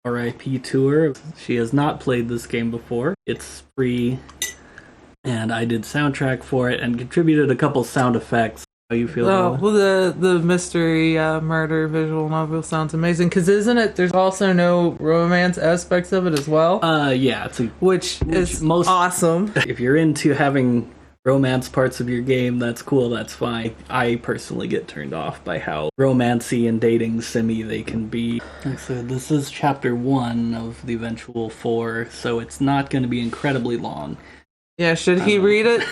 RIP to her. She has not played this game before. It's free, and I did soundtrack for it and contributed a couple sound effects. How you feel? Oh, well, the mystery murder visual novel sounds amazing. Because isn't it? There's also no romance aspects of it as well. Yeah, which is most awesome. If you're into having romance parts of your game, that's cool. That's fine. I personally get turned off by how romancy and dating simmy they can be. So this is chapter 1 of the eventual 4, so it's not going to be incredibly long. Yeah, should he read it?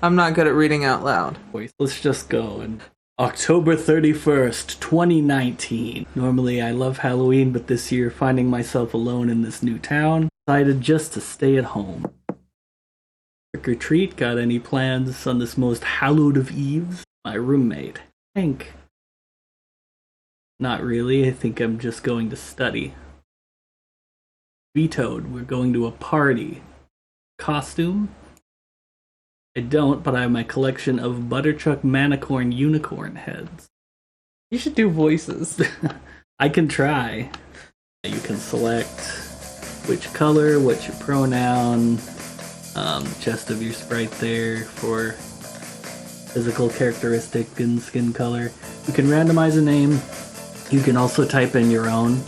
I'm not good at reading out loud. Let's just go. And October 31st, 2019. Normally I love Halloween, but this year, finding myself alone in this new town, decided just to stay at home. Trick or treat, got any plans on this most hallowed of eves? My roommate, Hank. Not really, I think I'm just going to study. Vetoed, we're going to a party. Costume? I don't, but I have my collection of Butterchuck Manicorn unicorn heads. You should do voices. I can try. You can select which color, what's your pronoun, chest of your sprite there for physical characteristic and skin color. You can randomize a name. You can also type in your own.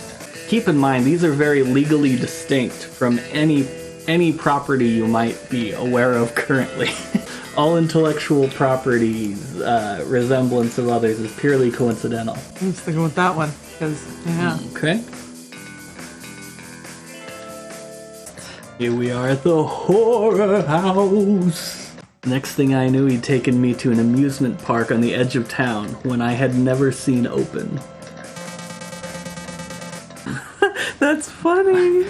Keep in mind, these are very legally distinct from any property you might be aware of currently. All intellectual properties, resemblance of others is purely coincidental. I'm sticking with that one, because, yeah. Okay. Here we are at the horror house. Next thing I knew, he'd taken me to an amusement park on the edge of town, when I had never seen open. That's funny.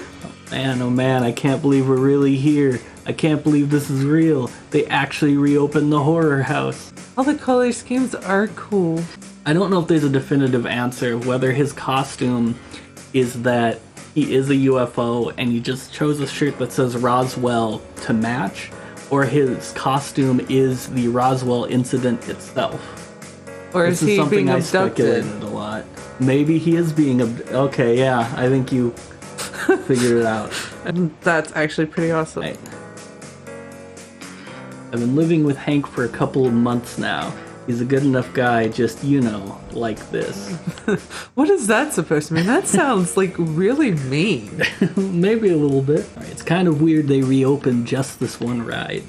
Man, oh man, I can't believe we're really here. I can't believe this is real. They actually reopened the horror house. All the color schemes are cool. I don't know if there's a definitive answer of whether his costume is that he is a UFO and he just chose a shirt that says Roswell to match, or his costume is the Roswell incident itself. Or is he being abducted? Speculated a lot. Maybe he is being okay, yeah, I think you figured it out. And that's actually pretty awesome. Right. I've been living with Hank for a couple of months now. He's a good enough guy, just, like this. What is that supposed to mean? That sounds, really mean. Maybe a little bit. It's kind of weird they reopened just this one ride.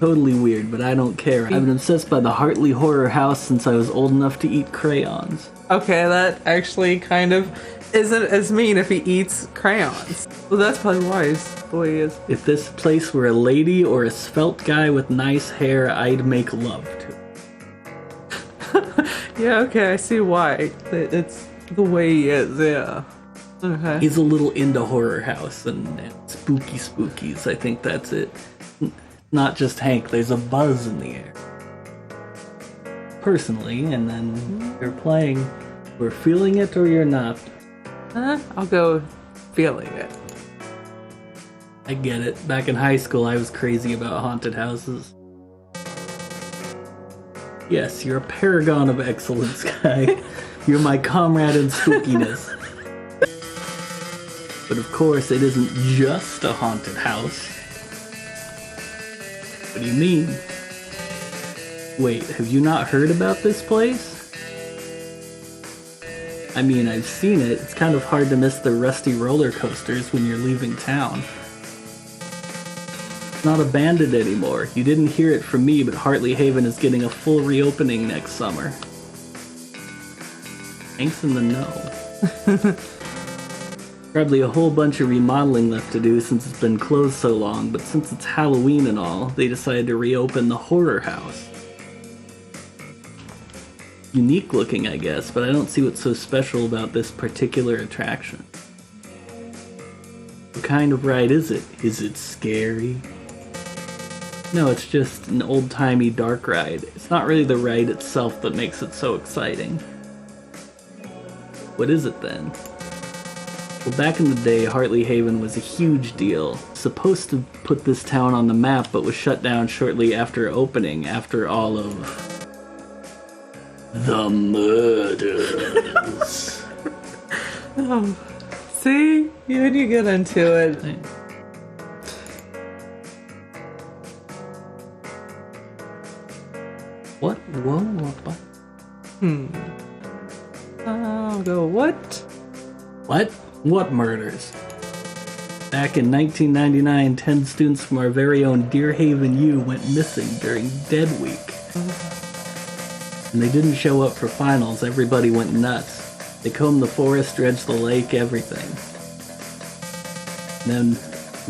Totally weird, but I don't care. I've been obsessed by the Hartley Horror House since I was old enough to eat crayons. Okay, that actually kind of isn't as mean if he eats crayons. Well, that's probably why he's the way he is. If this place were a lady or a svelte guy with nice hair, I'd make love to. Yeah, okay, I see why. It's the way he is, yeah. Okay. He's a little into horror house and spooky spookies. I think that's it. Not just Hank, there's a buzz in the air. Personally, and then you're playing, we're feeling it or you're not. I'll go feeling it. I get it. Back in high school, I was crazy about haunted houses. Yes, you're a paragon of excellence, guy. You're my comrade in spookiness. But of course, it isn't just a haunted house. What do you mean? Wait, have you not heard about this place? I mean, I've seen it. It's kind of hard to miss the rusty roller coasters when you're leaving town. It's not abandoned anymore. You didn't hear it from me, but Hartley Haven is getting a full reopening next summer. Thanks in the know. Probably a whole bunch of remodeling left to do since it's been closed so long, but since it's Halloween and all, they decided to reopen the horror house. Unique looking, I guess, but I don't see what's so special about this particular attraction. What kind of ride is it? Is it scary? No, it's just an old-timey dark ride. It's not really the ride itself that makes it so exciting. What is it then? Well, back in the day, Hartley Haven was a huge deal. Supposed to put this town on the map, but was shut down shortly after opening, after all of the murders. Oh, see? When you get into it. What? Whoa, what? I'll go, what? What? What murders? Back in 1999, 10 students from our very own Deerhaven U went missing during Dead Week. And they didn't show up for finals. Everybody went nuts. They combed the forest, dredged the lake, everything. And then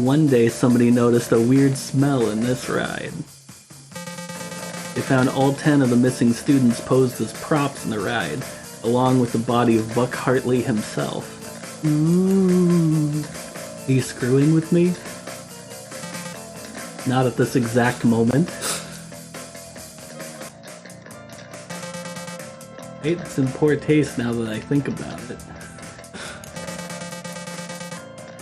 one day somebody noticed a weird smell in this ride. They found all 10 of the missing students posed as props in the ride, along with the body of Buck Hartley himself. Ooh. Are you screwing with me? Not at this exact moment. It's in poor taste now that I think about it.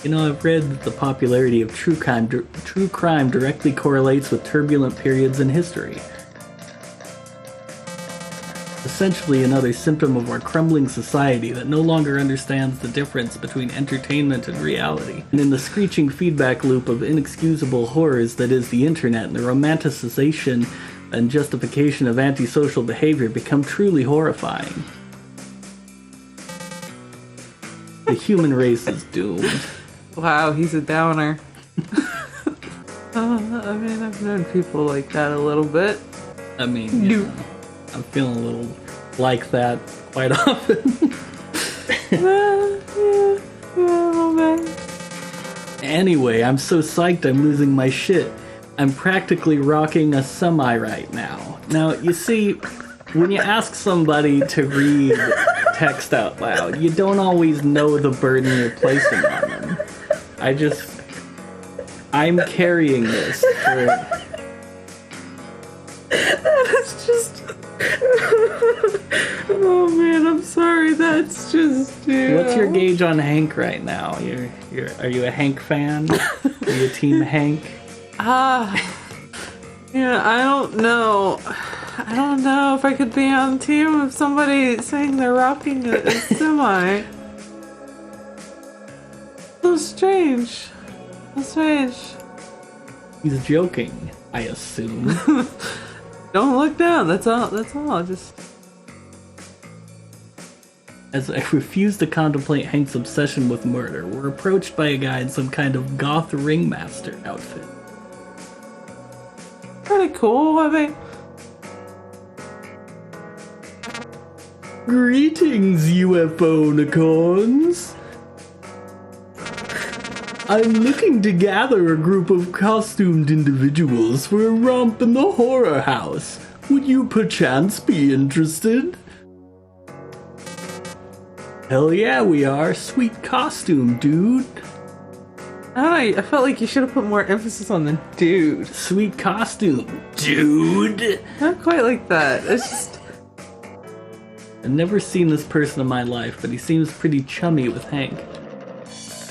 You know, I've read that the popularity of true crime directly correlates with turbulent periods in history. Essentially another symptom of our crumbling society that no longer understands the difference between entertainment and reality. And in the screeching feedback loop of inexcusable horrors that is the internet, and the romanticization and justification of antisocial behavior become truly horrifying. The human race is doomed. Wow, he's a downer. I mean, I've known people like that a little bit. I mean, you know, I'm feeling a little like that quite often. Yeah, a little bit. Anyway, I'm so psyched I'm losing my shit. I'm practically rocking a semi right now. Now, you see, when you ask somebody to read text out loud, you don't always know the burden you're placing on them. I'm carrying this for... That is just... Oh man, I'm sorry, that's just... Yeah. What's your gauge on Hank right now? Are you a Hank fan? Are you team Hank? Yeah, I don't know. I don't know if I could be on team with somebody saying they're rocking a semi. So strange. So strange. He's joking, I assume. Don't look down, that's all. Just... As I refuse to contemplate Hank's obsession with murder, we're approached by a guy in some kind of goth ringmaster outfit. Pretty cool, I mean... Greetings, UFO-nicons! I'm looking to gather a group of costumed individuals for a romp in the horror house. Would you perchance be interested? Hell yeah, we are. Sweet costume, dude. I don't know, I felt like you should have put more emphasis on the dude. Sweet costume, dude. Not quite like that. It's just... I've never seen this person in my life, but he seems pretty chummy with Hank.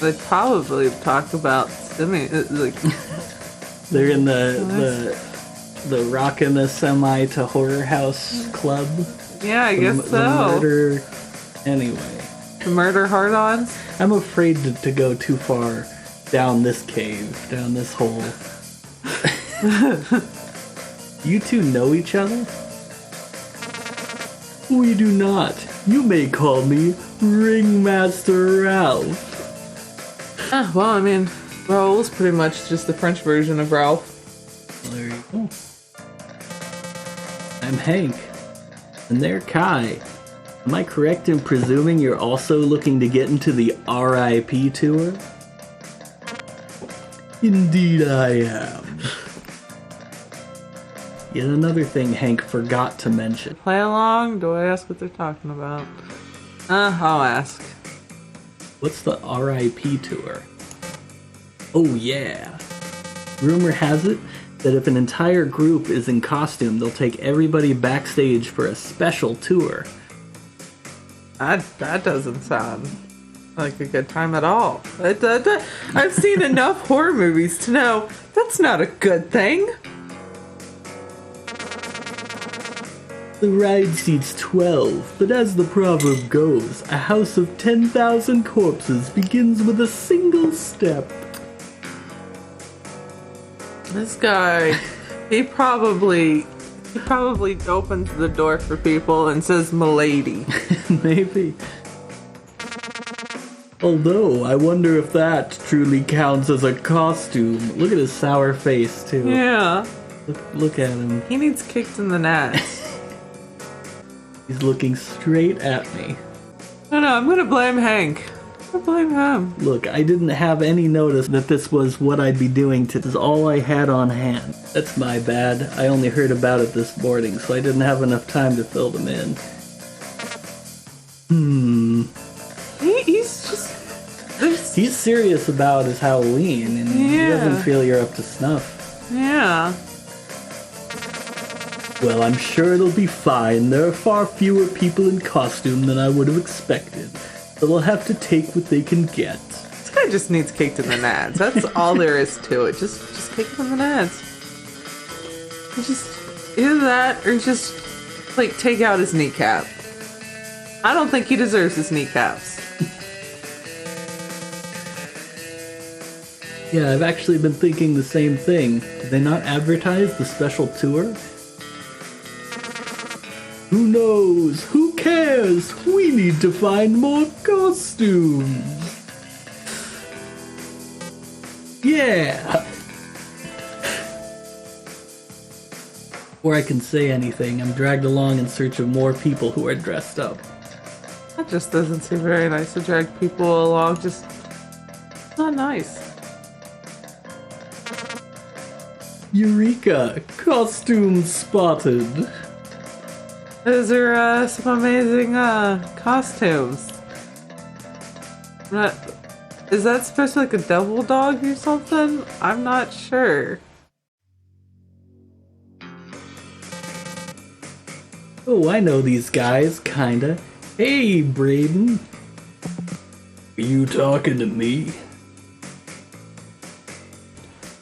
They probably talk about... I mean, like... They're in the rockin' a semi to horror house club. Yeah, I guess so. The murder... Anyway. The murder hard-ons? I'm afraid to go too far down this cave, down this hole. You two know each other? We do not. You may call me Ringmaster Ralph. Well, I mean, Raoul's pretty much just the French version of Ralph. Well, there you go. I'm Hank. And they're Kai. Am I correct in presuming you're also looking to get into the RIP tour? Indeed I am. Yet another thing Hank forgot to mention. Play along? Do I ask what they're talking about? I'll ask. What's the RIP tour? Oh yeah. Rumor has it that if an entire group is in costume, they'll take everybody backstage for a special tour. That doesn't sound like a good time at all. I've seen enough horror movies to know that's not a good thing. The ride seats 12, but as the proverb goes, a house of 10,000 corpses begins with a single step. This guy, he probably opens the door for people and says "Milady." Maybe. Although, I wonder if that truly counts as a costume. Look at his sour face, too. Yeah. Look at him. He needs kicked in the nuts. He's looking straight at me. No, I'm gonna blame Hank. I'm gonna blame him. Look, I didn't have any notice that this was what I'd be doing. This is all I had on hand. That's my bad. I only heard about it this morning, so I didn't have enough time to fill them in. He's just... He's serious about his Halloween, and he doesn't feel you're up to snuff. Yeah. Well, I'm sure it'll be fine. There are far fewer people in costume than I would have expected. So they'll have to take what they can get. This guy just needs kicked in the nuts. That's all there is to it. Just kick him in the nuts. Just either that or just like take out his kneecap. I don't think he deserves his kneecaps. Yeah, I've actually been thinking the same thing. Did they not advertise the special tour? Who knows? Who cares? We need to find more costumes. Yeah. Before I can say anything, I'm dragged along in search of more people who are dressed up. That just doesn't seem very nice to drag people along. Just not nice. Eureka! Costumes spotted! Those are some amazing costumes. Is that supposed to be like a devil dog or something? I'm not sure. Oh, I know these guys, kinda. Hey, Braden. Are you talking to me?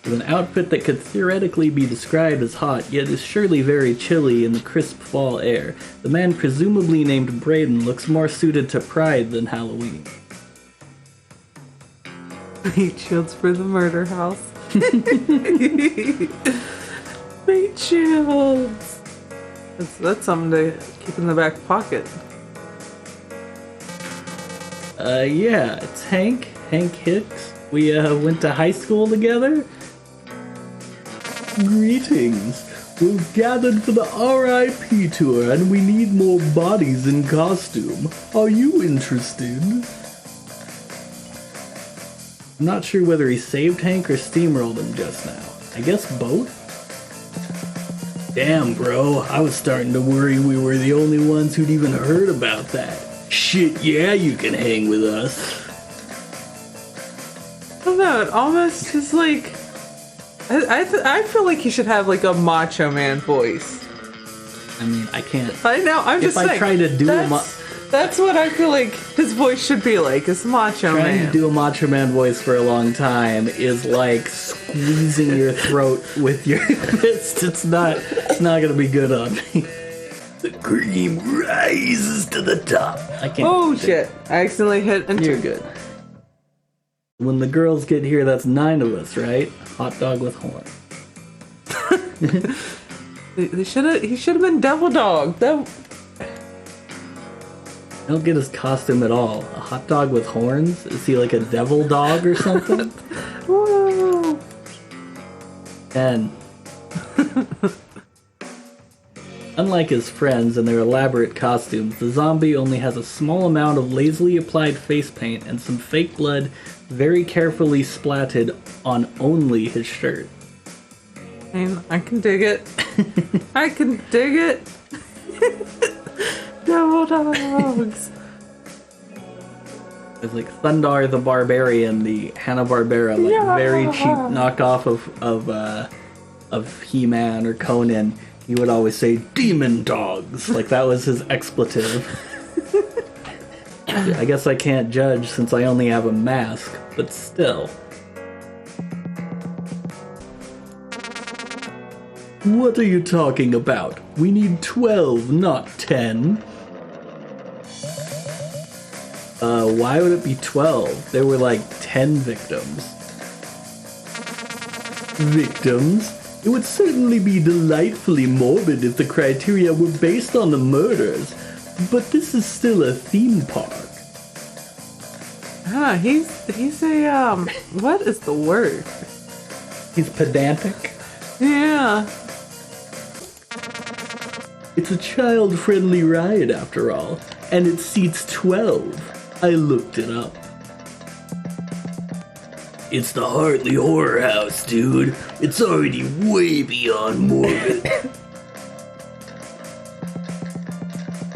With an outfit that could theoretically be described as hot, yet is surely very chilly in the crisp fall air, the man presumably named Braden looks more suited to Pride than Halloween. Meat shields for the murder house. Meat shields! That's something to keep in the back pocket. Yeah, it's Hank Hicks. We, went to high school together. Greetings. We're gathered for the RIP tour and we need more bodies in costume. Are you interested? I'm not sure whether he saved Hank or steamrolled him just now. I guess both? Damn, bro. I was starting to worry we were the only ones who'd even heard about that. Shit, yeah, you can hang with us. I don't know, it almost is like... I feel like he should have like a Macho Man voice. I mean, I can't. I know, I'm just saying. If I try to do that's what I feel like his voice should be like, is Macho Man. Trying to do a Macho Man voice for a long time is like squeezing your throat with your fist. It's not gonna be good on me. The cream rises to the top. I can't. Oh shit! I accidentally hit enter. You're good. When the girls get here, that's 9 of us, right? Hot dog with horn. He should have been Devil Dog. I don't get his costume at all. A hot dog with horns? Is he like a devil dog or something? Whoa. 10. Unlike his friends and their elaborate costumes, the zombie only has a small amount of lazily applied face paint and some fake blood very carefully splatted on only his shirt. I can dig it. I can dig it. Devil dogs. It's like Thundar the Barbarian, the Hanna-Barbera, like very cheap knockoff of He-Man or Conan. He would always say demon dogs, like that was his expletive. I guess I can't judge since I only have a mask, but still. What are you talking about? We need 12, not 10. Why would it be 12? There were like 10 victims. Victims? It would certainly be delightfully morbid if the criteria were based on the murders, but this is still a theme park. Ah, he's a, what is the word? He's pedantic. Yeah. It's a child-friendly ride after all, and it seats 12. I looked it up. It's the Hartley Horror House, dude. It's already way beyond morbid.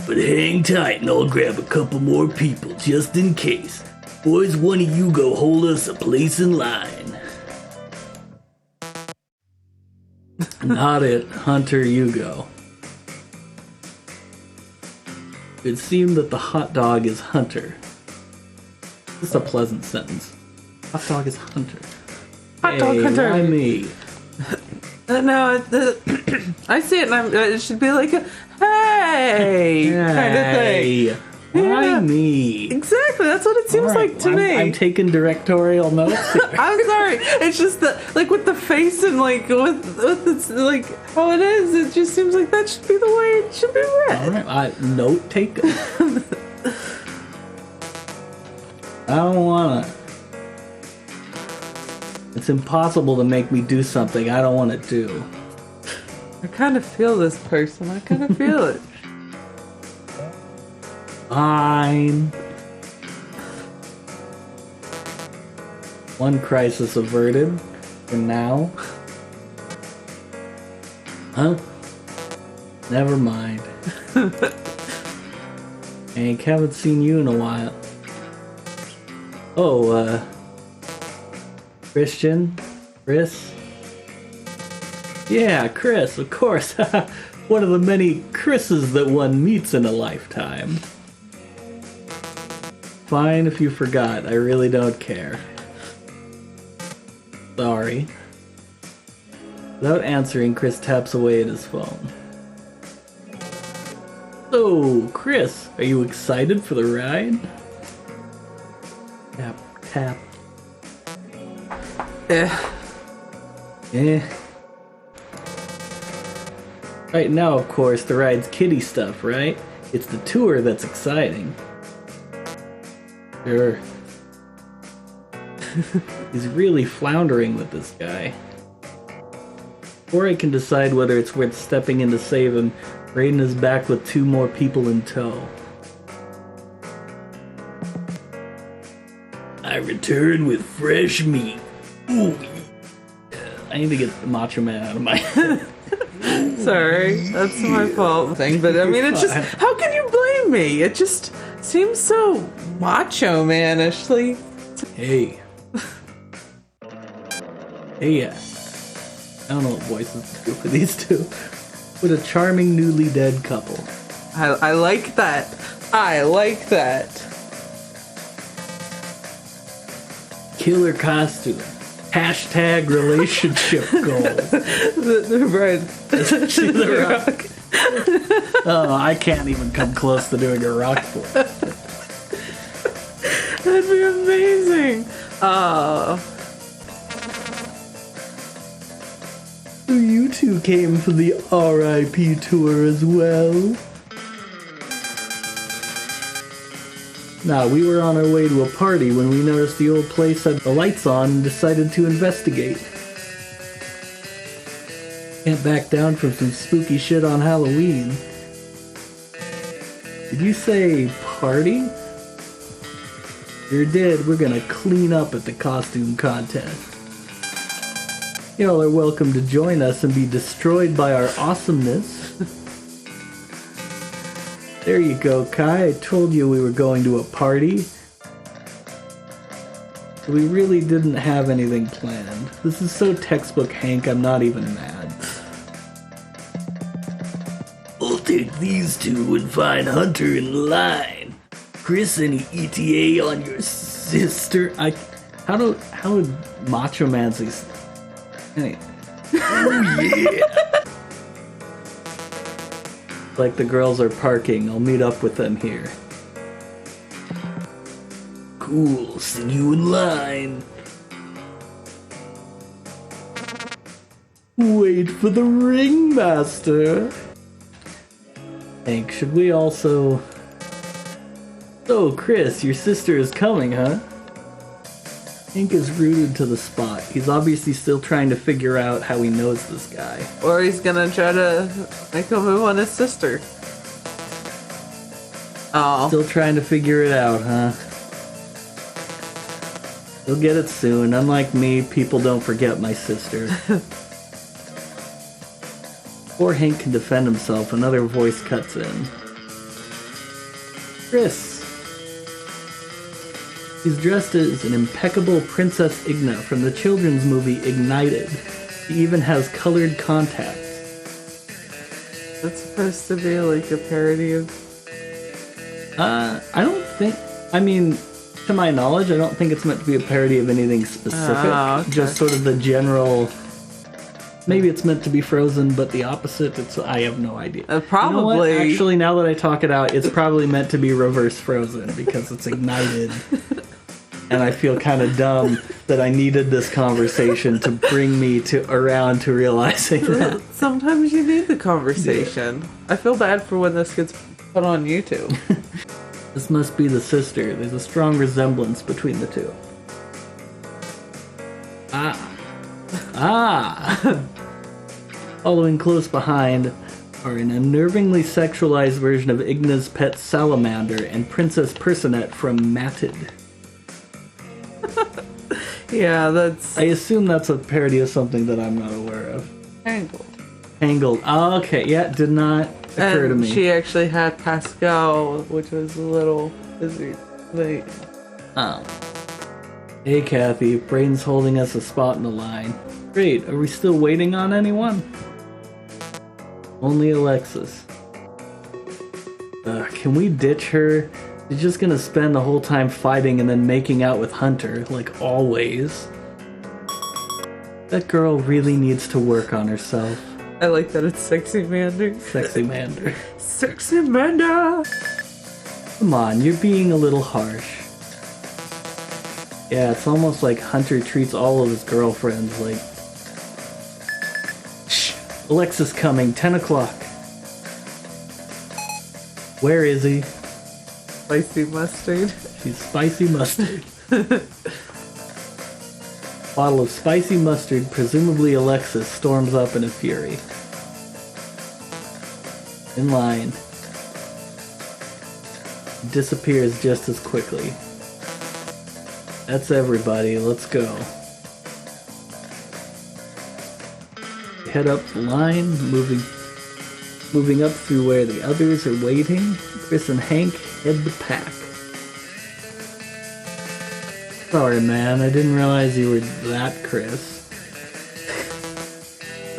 But hang tight and I'll grab a couple more people just in case. Boys, one of you go hold us a place in line. Not it, Hunter, you go. It seemed that the hot dog is Hunter. This is a pleasant sentence. Hot dog is Hunter. Hot dog Hunter. Why me? No, I see it and it should be like a, hey, kind of thing. Why Yeah. me? Exactly, that's what it seems All right, like to me. I'm taking directorial notes here. I'm sorry. It's just that, like, with the face and like with it's like how it is. It just seems like that should be the way it should be read. Alright, note taken. I don't wanna. It's impossible to make me do something I don't want to do. I kind of feel this person. I kind of feel it. Fine. One crisis averted. For now. Huh? Never mind. Hank, haven't seen you in a while. Oh, Christian? Chris? Yeah, Chris, of course. One of the many Chris's that one meets in a lifetime. Fine if you forgot, I really don't care. Sorry. Without answering, Chris taps away at his phone. So, Chris, are you excited for the ride? Tap, tap. Eh. Right now, of course, the ride's kiddie stuff, right? It's the tour that's exciting. Sure. He's really floundering with this guy. Before I can decide whether it's worth stepping in to save him, Raiden is back with 2 more people in tow. I return with fresh meat. Ooh. I need to get the Macho Man out of my head. Sorry, that's my fault thing. But I mean, it's just, how can you blame me? It just seems so macho man-ishly. Hey. Hey, yeah. I don't know what voices to do for these two. What a charming newly dead couple. I like that. I like that. Killer costume. Hashtag relationship goals. The bride. See the rock? Oh, I can't even come close to doing a rock for it. That'd be amazing. Oh. So you two came for the RIP tour as well? Nah, we were on our way to a party when we noticed the old place had the lights on and decided to investigate. Can't back down from some spooky shit on Halloween. Did you say party? If you did, we're gonna clean up at the costume contest. Y'all are welcome to join us and be destroyed by our awesomeness. There you go, Kai. I told you we were going to a party. We really didn't have anything planned. This is so textbook Hank, I'm not even mad. I'll take these two and find Hunter in line. Chris, any ETA on your sister? How would Macho Man say? Anyway. Oh yeah. Like the girls are parking. I'll meet up with them here. Cool. See you in line. Wait for the ringmaster. Hank, should we also... So, Chris, your sister is coming, huh? Hank is rooted to the spot. He's obviously still trying to figure out how he knows this guy. Or he's gonna try to make a move on his sister. Oh. Still trying to figure it out, huh? He'll get it soon. Unlike me, people don't forget my sister. Before Hank can defend himself, another voice cuts in. Chris. He's dressed as an impeccable Princess Igna from the children's movie Ignited. He even has colored contacts. That's supposed to be like a parody of... I don't think... I mean, to my knowledge, I don't think it's meant to be a parody of anything specific. Oh, okay. Just sort of the general... Maybe it's meant to be Frozen, but the opposite, I have no idea. Probably. You know what? Actually, now that I talk it out, it's probably meant to be reverse Frozen because it's ignited. And I feel kind of dumb that I needed this conversation to bring me around to realizing that. Sometimes you need the conversation. Yeah. I feel bad for when this gets put on YouTube. This must be the sister. There's a strong resemblance between the two. Following close behind are an unnervingly sexualized version of Igna's pet salamander and Princess Personette from Matted. Yeah, that's... I assume that's a parody of something that I'm not aware of. Tangled. Oh, okay. Yeah, did not occur to me. She actually had Pascal, which was a little busy. Late. Oh. Hey, Kathy. Brayden's holding us a spot in the line. Great. Are we still waiting on anyone? Only Alexis. Can we ditch her? She's just gonna spend the whole time fighting and then making out with Hunter, like always. That girl really needs to work on herself. I like that it's Sexy Mander. Sexy Mander. Sexy Mander! Come on, you're being a little harsh. Yeah, it's almost like Hunter treats all of his girlfriends like... Shh! Alexis coming, 10 o'clock. Where is he? Spicy mustard. She's spicy mustard. Bottle of spicy mustard, presumably Alexis, storms up in a fury. In line. Disappears just as quickly. That's everybody, let's go. Head up the line, moving up through where the others are waiting. Chris and Hank head the pack. Sorry, man, I didn't realize you were that Chris.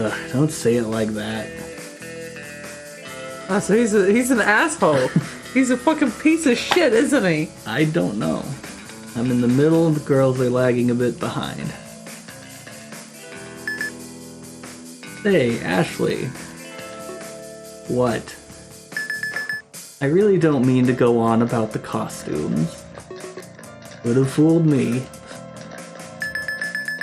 Ugh, don't say it like that. Oh, so he's an asshole. He's a fucking piece of shit, isn't he? I don't know. I'm in the middle, the girls are lagging a bit behind. Hey, Ashley. What? I really don't mean to go on about the costumes. Would have fooled me.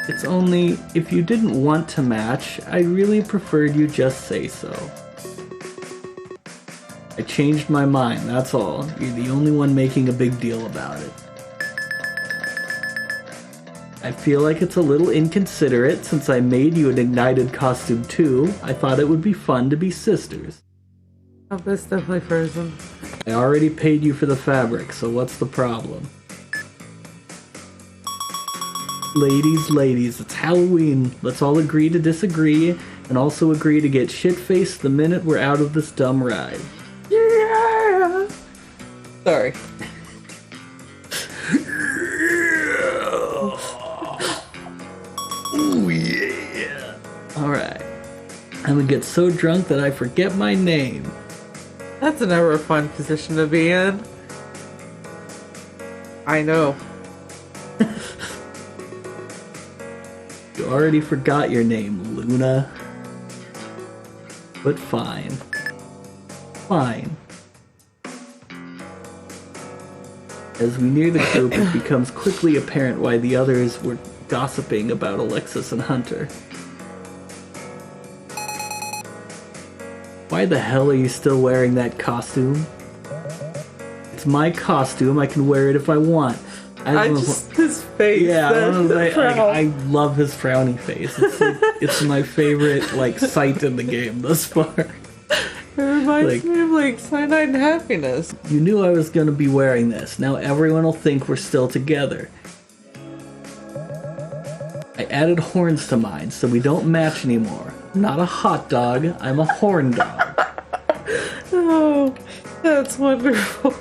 It's only, if you didn't want to match, I really preferred you just say so. I changed my mind, that's all. You're the only one making a big deal about it. I feel like it's a little inconsiderate since I made you an Ignited costume too. I thought it would be fun to be sisters. Oh, that's definitely Frozen. I already paid you for the fabric, so what's the problem? Ladies, it's Halloween. Let's all agree to disagree, and also agree to get shit-faced the minute we're out of this dumb ride. Yeah! Sorry. Ooh, yeah. Alright. I'm gonna get so drunk that I forget my name. That's never a fun position to be in. I know. You already forgot your name, Luna. But fine. Fine. As we near the group, it becomes quickly apparent why the others were gossiping about Alexis and Hunter. Why the hell are you still wearing that costume? It's my costume. I can wear it if I want. His face. Yeah, the I love his frowny face. It's my favorite sight in the game thus far. It reminds me of Cyanide and Happiness. You knew I was gonna be wearing this. Now everyone will think we're still together. I added horns to mine so we don't match anymore. I'm not a hot dog. I'm a horn dog. Oh, that's wonderful.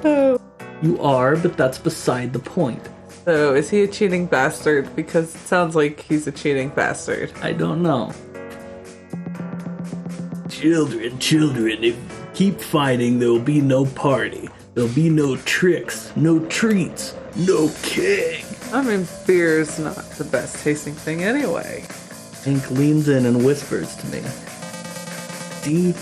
Oh. You are, but that's beside the point. So, is he a cheating bastard? Because it sounds like he's a cheating bastard. I don't know. Children, if you keep fighting, there will be no party. There'll be no tricks, no treats, no king. I mean, beer's not the best tasting thing anyway. Hank leans in and whispers to me. See?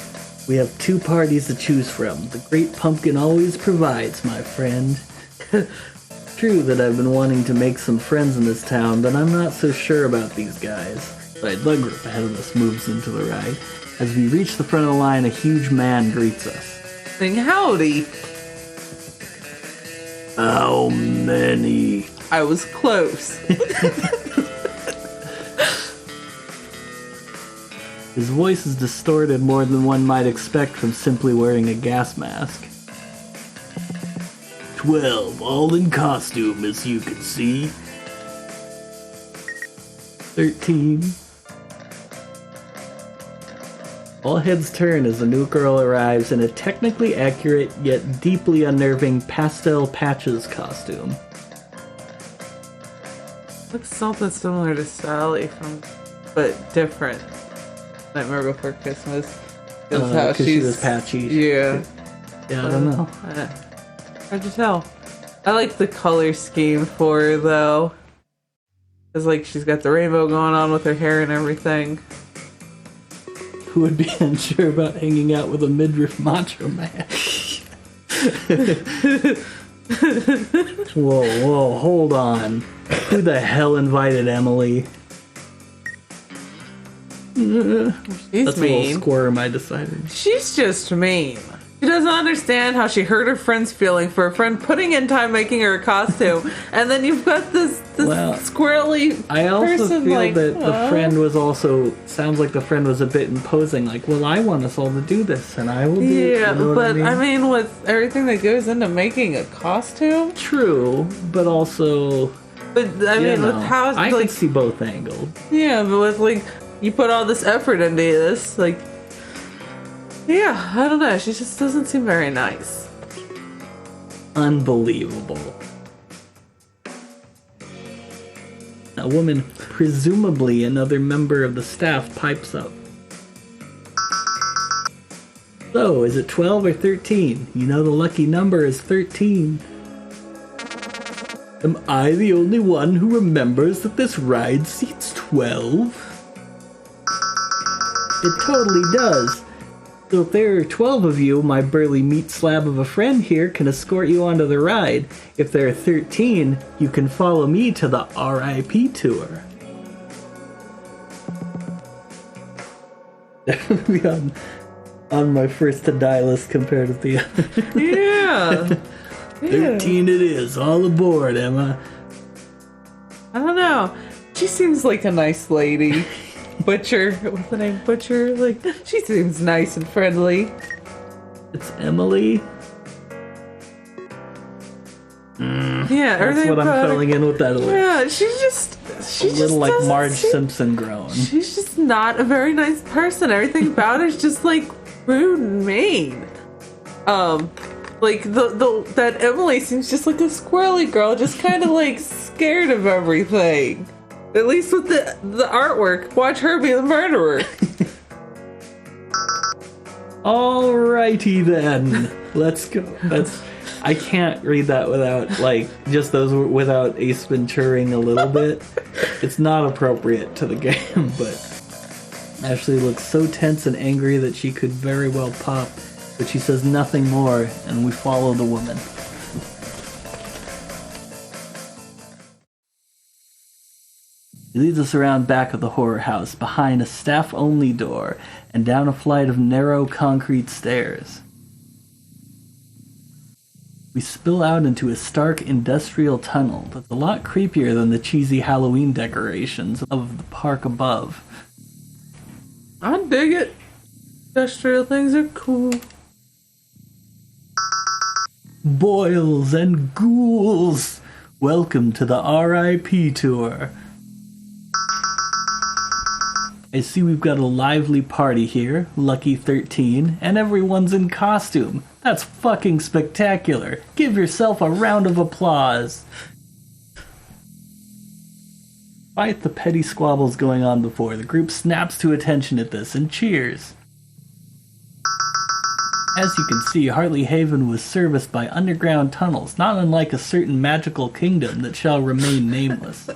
We have 2 parties to choose from. The Great Pumpkin always provides, my friend. True that I've been wanting to make some friends in this town, but I'm not so sure about these guys. Right, the group ahead of us moves into the ride. As we reach the front of the line, a huge man greets us. Saying howdy. How many? I was close. His voice is distorted more than one might expect from simply wearing a gas mask. 12, all in costume, as you can see. 13. All heads turn as a new girl arrives in a technically accurate yet deeply unnerving pastel patches costume. Looks something similar to Sally but different. Nightmare Before Christmas. Because she was patchy. Yeah. Yeah, I don't know. Hard to tell. I like the color scheme for her, though. Because, she's got the rainbow going on with her hair and everything. Who would be unsure about hanging out with a midriff macho man? Whoa, hold on. Who the hell invited Emily? She's That's mean. a little squirm, I decided. She's just mean. She doesn't understand how she hurt her friend's feeling for a friend putting in time making her a costume, and then you've got this squirrely I also person feel that the friend was sounds like the friend was a bit imposing, well, I want us all to do this, and I will do it. Yeah, you know but I mean? with everything that goes into making a costume. True, but also... But, with how... I can see both angles. Yeah, but with, you put all this effort into this, yeah, I don't know. She just doesn't seem very nice. Unbelievable. A woman, presumably another member of the staff, pipes up. So, is it 12 or 13? You know the lucky number is 13. Am I the only one who remembers that this ride seats 12? It totally does. So if there are 12 of you, my burly meat slab of a friend here can escort you onto the ride. If there are 13, you can follow me to the RIP tour. That would be on my first to die list compared with the other. Yeah. 13 it is. All aboard, Emma. I don't know. She seems like a nice lady. Butcher. What's the name? Butcher? She seems nice and friendly. It's Emily. Yeah, That's what I'm filling in with that list. Yeah, she's a little like Marge Simpson grown. She's just not a very nice person. Everything about her is just rude and mean. That Emily seems just like a squirrely girl, just kind of scared of everything. At least with the artwork. Watch her be the murderer. Alrighty then. Let's go. I can't read that without just those without Ace Venturing a little bit. It's not appropriate to the game, but Ashley looks so tense and angry that she could very well pop, but she says nothing more, and we follow the woman. He leads us around back of the horror house, behind a staff-only door, and down a flight of narrow concrete stairs. We spill out into a stark industrial tunnel that's a lot creepier than the cheesy Halloween decorations of the park above. I dig it. Industrial things are cool. Boils and ghouls! Welcome to the RIP tour. I see we've got a lively party here, Lucky 13, and everyone's in costume. That's fucking spectacular. Give yourself a round of applause. Despite the petty squabbles going on before, the group snaps to attention at this and cheers. As you can see, Hartley Haven was serviced by underground tunnels, not unlike a certain magical kingdom that shall remain nameless.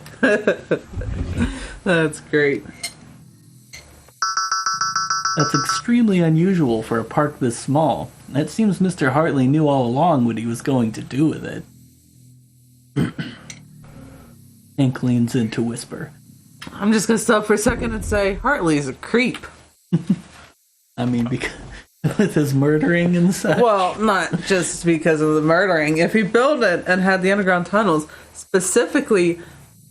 That's great. That's extremely unusual for a park this small. It seems Mr. Hartley knew all along what he was going to do with it. Hank leans in to whisper. I'm just gonna stop for a second and say, Hartley's a creep. I mean, because with his murdering and such. Well, not just because of the murdering. If he built it and had the underground tunnels specifically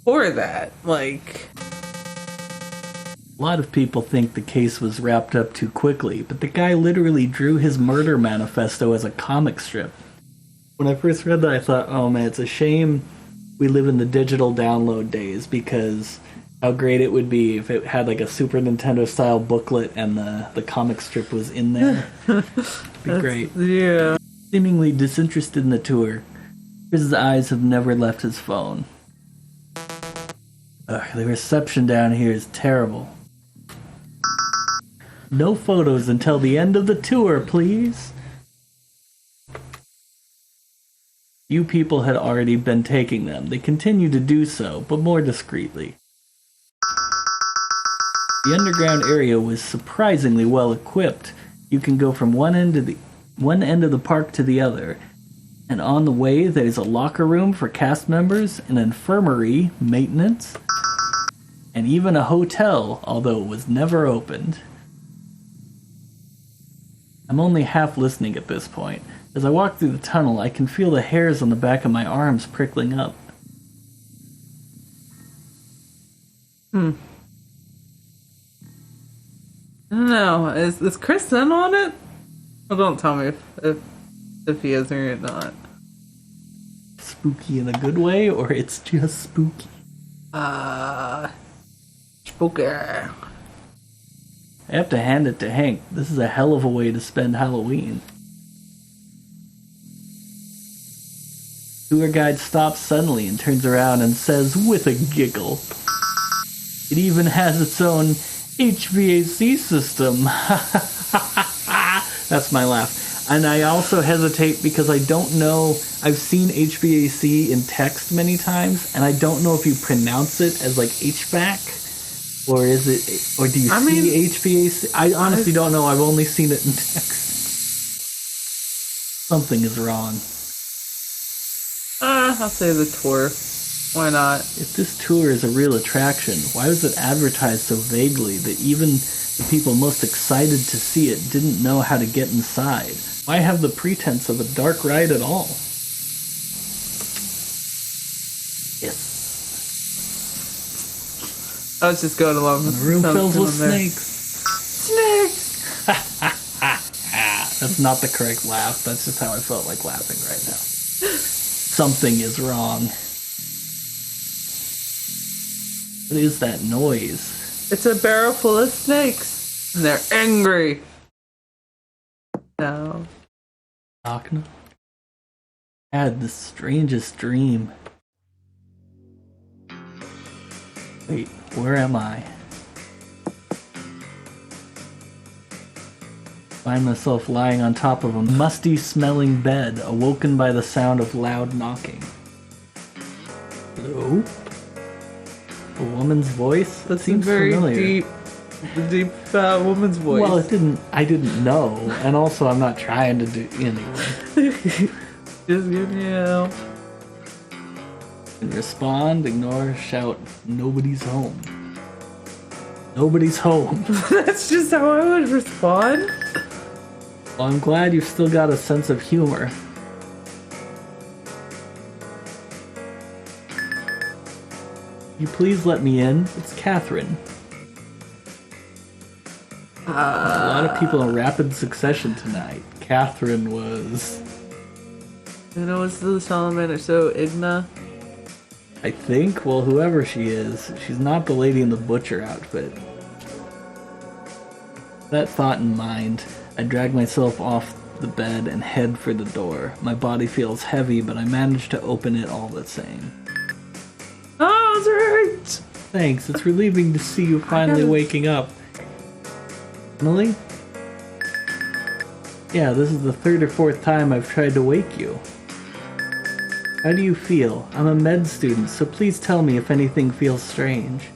for that, like... A lot of people think the case was wrapped up too quickly, but the guy literally drew his murder manifesto as a comic strip. When I first read that, I thought, oh man, it's a shame we live in the digital download days, because how great it would be if it had like a Super Nintendo style booklet and the comic strip was in there. It'd be great. Yeah. Seemingly disinterested in the tour, Chris's eyes have never left his phone. Ugh, the reception down here is terrible. No photos until the end of the tour, please. Few people had already been taking them. They continue to do so, but more discreetly. The underground area was surprisingly well equipped. You can go from one end of the park to the other, and on the way there's a locker room for cast members, an infirmary, maintenance, and even a hotel, although it was never opened. I'm only half listening at this point. As I walk through the tunnel, I can feel the hairs on the back of my arms prickling up. I don't know. Is Chris in on it? Well, don't tell me if he is or not. Spooky in a good way, or it's just spooky? Spooky. I have to hand it to Hank. This is a hell of a way to spend Halloween. Tour guide stops suddenly and turns around and says with a giggle, "It even has its own HVAC system." That's my laugh. And I also hesitate because I don't know. I've seen HVAC in text many times, and I don't know if you pronounce it as like HVAC. Or is it? Or do you see HVAC? I honestly don't know. I've only seen it in text. Something is wrong. I'll say the tour. Why not? If this tour is a real attraction, why was it advertised so vaguely that even the people most excited to see it didn't know how to get inside? Why have the pretense of a dark ride at all? Yes. I was just going along with The room filled with there. snakes. Snakes! That's not the correct laugh. That's just how I felt like laughing right now. Something is wrong. What is that noise? It's a barrel full of snakes. And they're angry. No. Knock knock. I had the strangest dream. Wait, where am I? Find myself lying on top of a musty-smelling bed, awoken by the sound of loud knocking. Hello? A woman's voice? That seems very familiar. deep. The deep woman's voice. Well, I didn't know, and also I'm not trying to do anyway. Just give And respond, ignore, shout, nobody's home. Nobody's home. That's just how I would respond. Well, I'm glad you've still got a sense of humor. You please let me in? It's Catherine. A lot of people in rapid succession tonight. Catherine was... You know, it's the Solomon or so Igna. I think, well, whoever she is, she's not the lady in the butcher outfit. That thought in mind, I drag myself off the bed and head for the door. My body feels heavy, but I manage to open it all the same. Oh, it's right. Thanks, it's relieving to see you finally waking up. Emily? Yeah, this is the third or fourth time I've tried to wake you. How do you feel? I'm a med student, so please tell me if anything feels strange.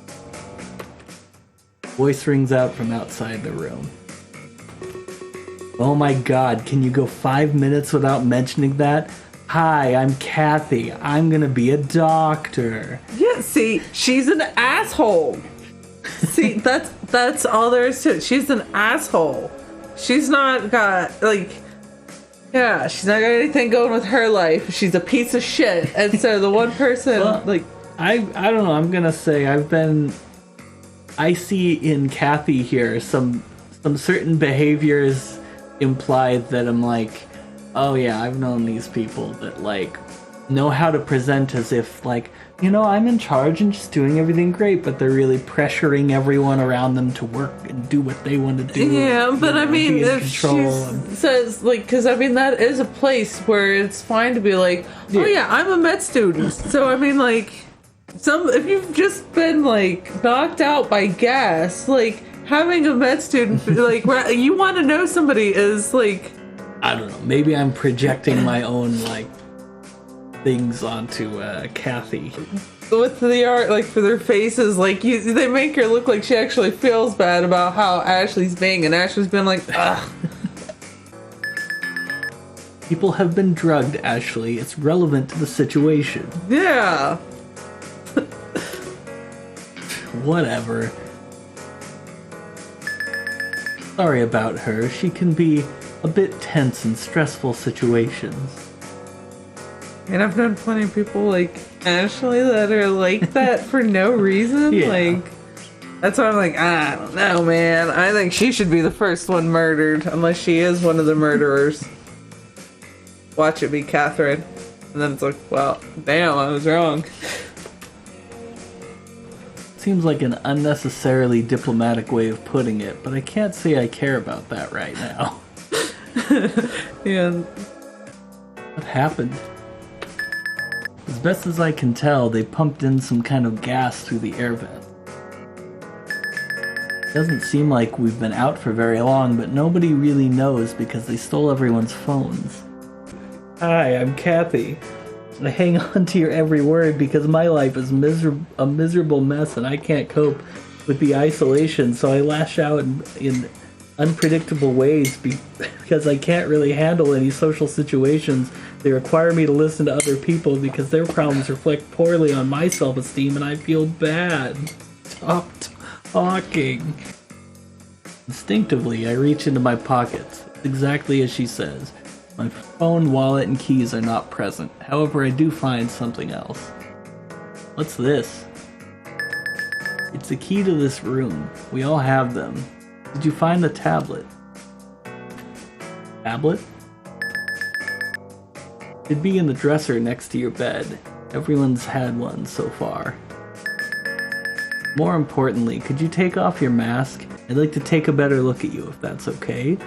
Voice rings out from outside the room. Oh my god, can you go 5 minutes without mentioning that? Hi, I'm Kathy. I'm gonna be a doctor. Yeah, see, she's an asshole. See, that's all there is to it. She's an asshole. She's not got, like... Yeah, she's not got anything going with her life. She's a piece of shit. And so the one person, Well, like... I don't know, I'm gonna say I see in Kathy here some certain behaviors implied that I'm like, oh yeah, I've known these people that like know how to present as if like, you know, I'm in charge and just doing everything great, but they're really pressuring everyone around them to work and do what they want to do. Yeah, but I mean, if she and... says, like, because I mean, that is a place where it's fine to be like, oh yeah, I'm a med student. So I mean, like, if you've just been like knocked out by gas, like having a med student, like you want to know somebody is like, I don't know, maybe I'm projecting my own like things onto Kathy. with the art, like for their faces, like they make her look like she actually feels bad about how Ashley's being, and Ashley's been like, ugh. People have been drugged, Ashley. It's relevant to the situation. Yeah. Whatever. Sorry about her. She can be a bit tense in stressful situations. And I've known plenty of people like Ashley that are like that for no reason. Yeah. Like, that's why I'm like, I don't know, man. I think she should be the first one murdered, unless she is one of the murderers. Watch it be Catherine. And then it's like, well, damn, I was wrong. Seems like an unnecessarily diplomatic way of putting it, but I can't say I care about that right now. Yeah. What happened? As best as I can tell, they pumped in some kind of gas through the air vent. Doesn't seem like we've been out for very long, but nobody really knows because they stole everyone's phones. Hi, I'm Kathy. I hang on to your every word because my life is a miserable mess and I can't cope with the isolation, so I lash out in unpredictable ways because I can't really handle any social situations. They require me to listen to other people because their problems reflect poorly on my self-esteem and I feel bad. Stop talking. Instinctively, I reach into my pockets, exactly as she says. My phone, wallet, and keys are not present. However, I do find something else. What's this? It's the key to this room. We all have them. Did you find the tablet? Tablet? It'd be in the dresser next to your bed. Everyone's had one so far. More importantly, could you take off your mask? I'd like to take a better look at you, if that's okay.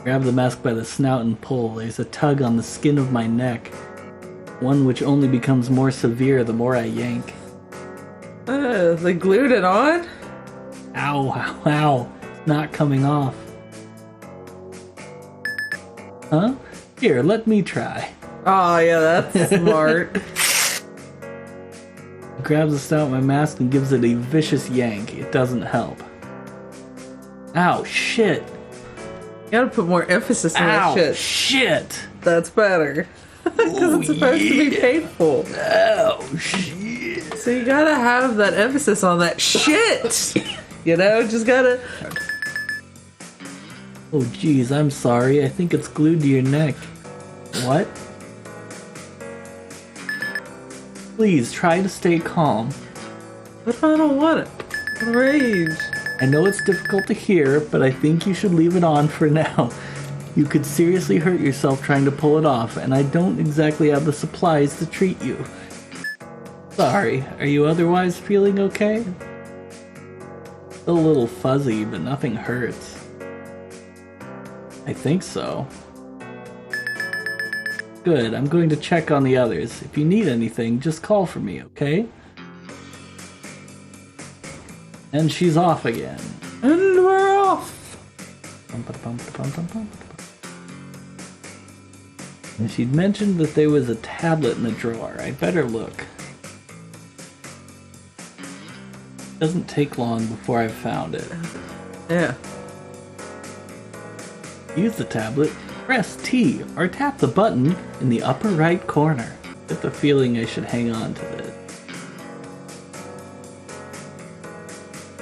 Grab the mask by the snout and pull. There's a tug on the skin of my neck. One which only becomes more severe the more I yank. They glued it on? Ow, ow, ow. It's not coming off. Huh? Here, let me try. Oh, yeah, that's smart. grabs the snout of my mask and gives it a vicious yank. It doesn't help. Ow, shit. You gotta put more emphasis on Ow, that shit. shit. That's better. Because it's supposed to be painful. Ow, shit. So you gotta have that emphasis on that shit. You know, just gotta. Oh, geez, I'm sorry. I think it's glued to your neck. What? Please, try to stay calm. What if I don't want it? Rage. I know it's difficult to hear, but I think you should leave it on for now. You could seriously hurt yourself trying to pull it off, and I don't exactly have the supplies to treat you. Sorry, are you otherwise feeling okay? Still a little fuzzy, but nothing hurts. I think so. Good, I'm going to check on the others. If you need anything, just call for me, okay? And she's off again. And we're off. And she'd mentioned that there was a tablet in the drawer. I'd better look. Doesn't take long before I've found it. Yeah. Use the tablet, press T, or tap the button in the upper right corner. Get the feeling I should hang on to this.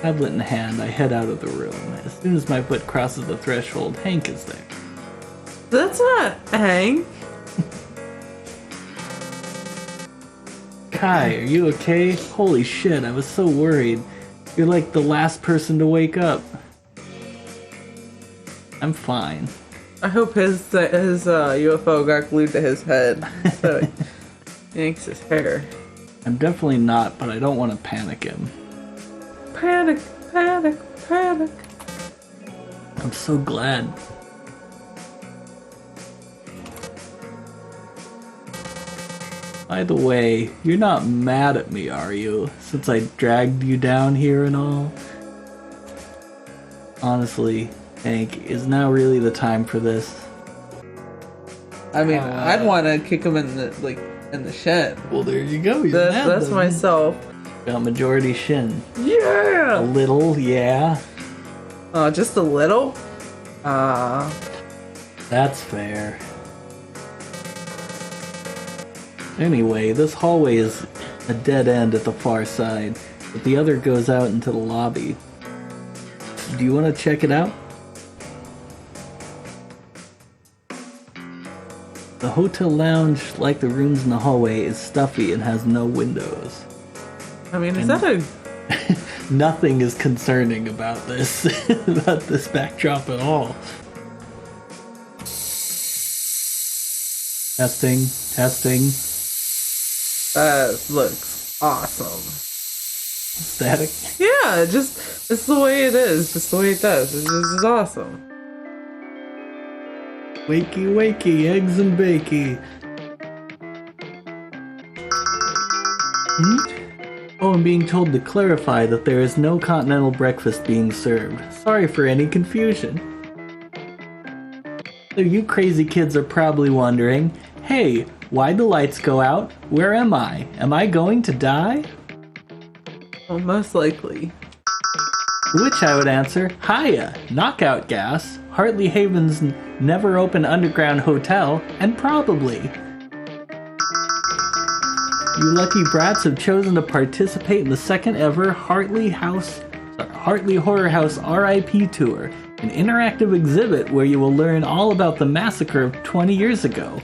Tablet in hand, I head out of the room. As soon as my foot crosses the threshold, Hank is there. That's not Hank. Kai, are you okay? Holy shit, I was so worried. You're like the last person to wake up. I'm fine. I hope his UFO got glued to his head, so it yanks his hair. I'm definitely not, but I don't want to panic him. Panic, panic, panic. I'm so glad. By the way, you're not mad at me, are you? Since I dragged you down here and all? Honestly, Hank, is now really the time for this? I mean, I'd want to kick him in the shin. Well, there you go. You're mad That's then. myself. Got majority shin. A Yeah. little, yeah. Just a little. That's fair. Anyway, this hallway is a dead end at the far side, but the other goes out into the lobby. Do you want to check it out? The hotel lounge, like the rooms in the hallway, is stuffy and has no windows. I mean, is that a... Nothing is concerning about this, about this backdrop at all. Testing, testing. That looks awesome. Static. Yeah, it's the way it is. Just the way it does. This is awesome. Wakey, wakey, eggs and bakey. Oh, I'm being told to clarify that there is no continental breakfast being served. Sorry for any confusion. So you crazy kids are probably wondering, hey, why'd the lights go out? Where am I? Am I going to die? Well, most likely. To which I would answer, hiya, knockout gas, Hartley Haven's never open underground hotel, and probably. You lucky brats have chosen to participate in the second ever Hartley Horror House RIP Tour, an interactive exhibit where you will learn all about the massacre of 20 years ago,